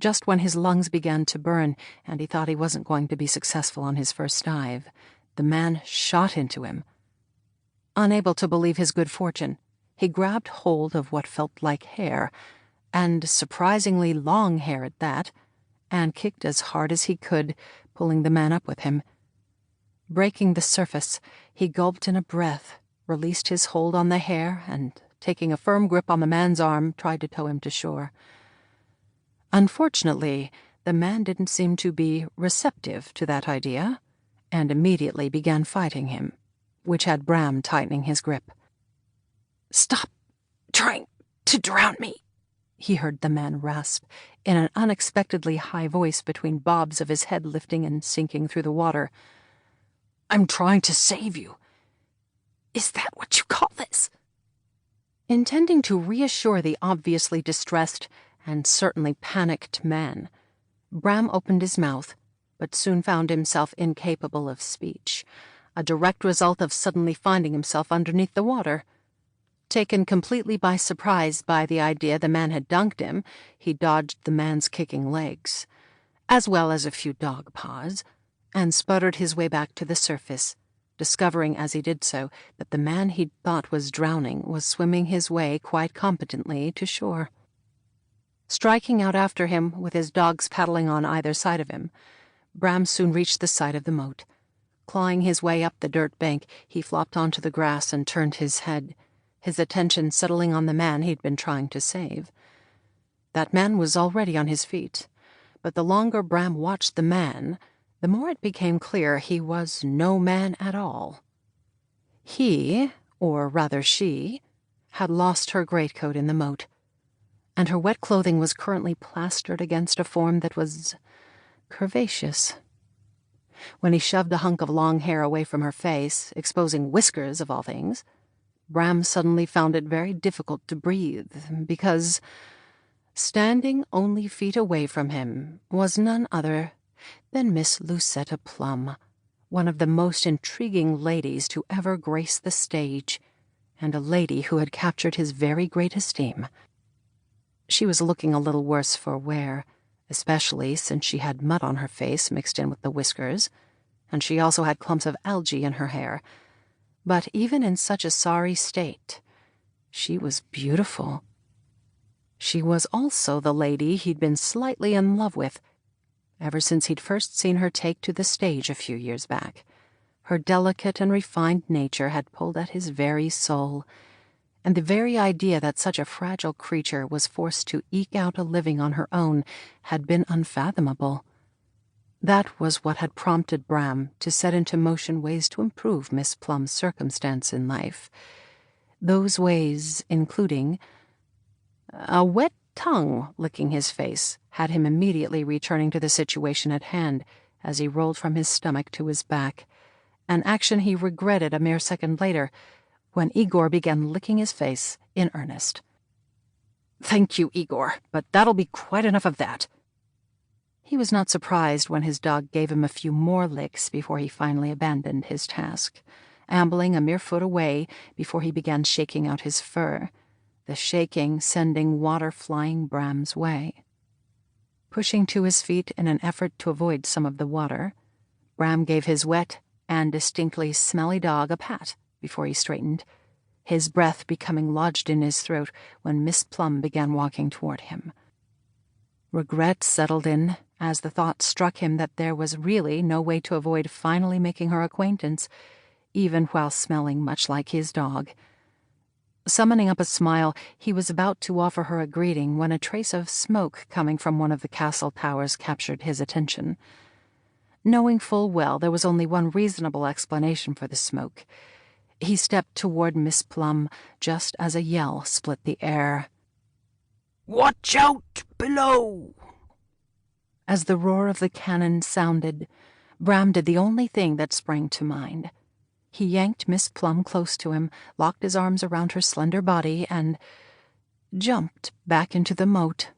just when his lungs began to burn and he thought he wasn't going to be successful on his first dive, the man shot into him. Unable to believe his good fortune, he grabbed hold of what felt like hair, and surprisingly long hair at that, and kicked as hard as he could, pulling the man up with him. Breaking the surface, he gulped in a breath, released his hold on the hair, and, taking a firm grip on the man's arm, tried to tow him to shore. Unfortunately, the man didn't seem to be receptive to that idea, and immediately began fighting him, which had Bram tightening his grip. "Stop trying to drown me," he heard the man rasp, in an unexpectedly high voice between bobs of his head lifting and sinking through the water. "I'm trying to save you. Is that what you call this?" Intending to reassure the obviously distressed and certainly panicked man, Bram opened his mouth, but soon found himself incapable of speech, a direct result of suddenly finding himself underneath the water. Taken completely by surprise by the idea the man had dunked him, he dodged the man's kicking legs, as well as a few dog paws, and sputtered his way back to the surface, discovering as he did so that the man he'd thought was drowning was swimming his way quite competently to shore. Striking out after him, with his dogs paddling on either side of him, Bram soon reached the side of the moat. Clawing his way up the dirt bank, he flopped onto the grass and turned his head, his attention settling on the man he'd been trying to save. That man was already on his feet, but the longer Bram watched the man, the more it became clear he was no man at all. He, or rather she, had lost her greatcoat in the moat, and her wet clothing was currently plastered against a form that was curvaceous. When he shoved a hunk of long hair away from her face, exposing whiskers of all things, Bram suddenly found it very difficult to breathe, because, standing only feet away from him, was none other than Miss Lucetta Plum, one of the most intriguing ladies to ever grace the stage, and a lady who had captured his very great esteem. She was looking a little worse for wear, especially since she had mud on her face mixed in with the whiskers, and she also had clumps of algae in her hair. But even in such a sorry state, she was beautiful. She was also the lady he'd been slightly in love with, ever since he'd first seen her take to the stage a few years back. Her delicate and refined nature had pulled at his very soul, and the very idea that such a fragile creature was forced to eke out a living on her own had been unfathomable. That was what had prompted Bram to set into motion ways to improve Miss Plum's circumstance in life. Those ways including a wet tongue licking his face had him immediately returning to the situation at hand as he rolled from his stomach to his back, an action he regretted a mere second later when Igor began licking his face in earnest. "Thank you, Igor, but that'll be quite enough of that." He was not surprised when his dog gave him a few more licks before he finally abandoned his task, ambling a mere foot away before he began shaking out his fur, the shaking sending water flying Bram's way. Pushing to his feet in an effort to avoid some of the water, Bram gave his wet and distinctly smelly dog a pat before he straightened, his breath becoming lodged in his throat when Miss Plum began walking toward him. Regret settled in as the thought struck him that there was really no way to avoid finally making her acquaintance, even while smelling much like his dog. Summoning up a smile, he was about to offer her a greeting when a trace of smoke coming from one of the castle towers captured his attention. Knowing full well there was only one reasonable explanation for the smoke, he stepped toward Miss Plum just as a yell split the air. "Watch out below!" As the roar of the cannon sounded, Bram did the only thing that sprang to mind. He yanked Miss Plum close to him, locked his arms around her slender body, and jumped back into the moat.